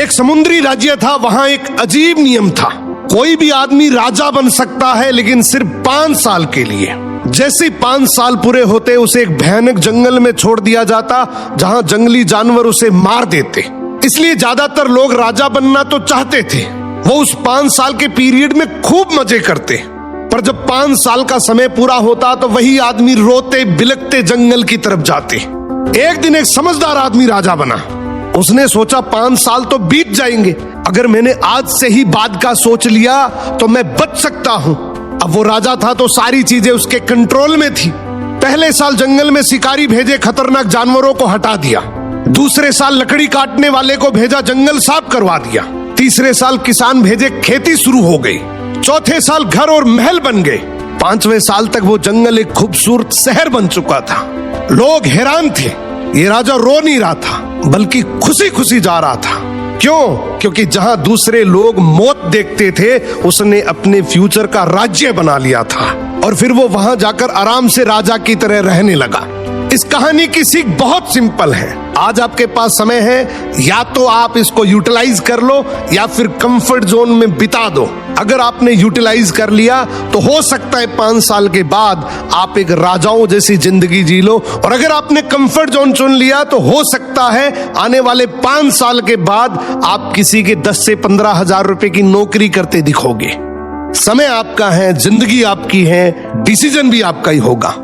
एक समुद्री राज्य था, वहां एक अजीब नियम था। कोई भी आदमी राजा बन सकता है, लेकिन सिर्फ 5 साल के लिए। जैसे 5 साल पूरे होते उसे एक भयानक जंगल में छोड़ दिया जाता, जहां जंगली जानवर उसे मार देते। इसलिए ज्यादातर लोग राजा बनना तो चाहते थे। वो उस 5 साल के पीरियड में खूब मजे करते, पर जब 5 साल का समय पूरा होता तो वही आदमी रोते बिलखते जंगल की तरफ जाते। एक दिन एक समझदार आदमी राजा बना। उसने सोचा 5 साल तो बीत जाएंगे, अगर मैंने आज से ही बाद का सोच लिया तो मैं बच सकता हूं। अब वो राजा था तो सारी चीजें उसके कंट्रोल में थी। पहले साल जंगल में शिकारी भेजे, खतरनाक जानवरों को हटा दिया। दूसरे साल लकड़ी काटने वाले को भेजा, जंगल साफ करवा दिया। तीसरे साल किसान भेजे, खेती शुरू हो गई। चौथे साल घर और महल बन गए। 5वें साल तक वो जंगल एक खूबसूरत शहर बन चुका था। लोग हैरान थे। ये राजा रो नहीं रहा था, बल्कि खुशी खुशी जा रहा था। क्यों? क्योंकि जहां दूसरे लोग मौत देखते थे, उसने अपने फ्यूचर का राज्य बना लिया था और फिर वो वहां जाकर आराम से राजा की तरह रहने लगा। इस कहानी की सीख बहुत सिंपल है। आज आपके पास समय है, या तो आप इसको यूटिलाइज कर लो या फिर कंफर्ट जोन में बिता दो। अगर आपने यूटिलाइज कर लिया तो हो सकता है 5 साल के बाद आप एक राजाओं जैसी जिंदगी जी लो, और अगर आपने कंफर्ट जोन चुन लिया तो हो सकता है आने वाले 5 साल के बाद आप किसी के 10 से 15 हजार रुपए की नौकरी करते दिखोगे। समय आपका है, जिंदगी आपकी है, डिसीजन भी आपका ही होगा।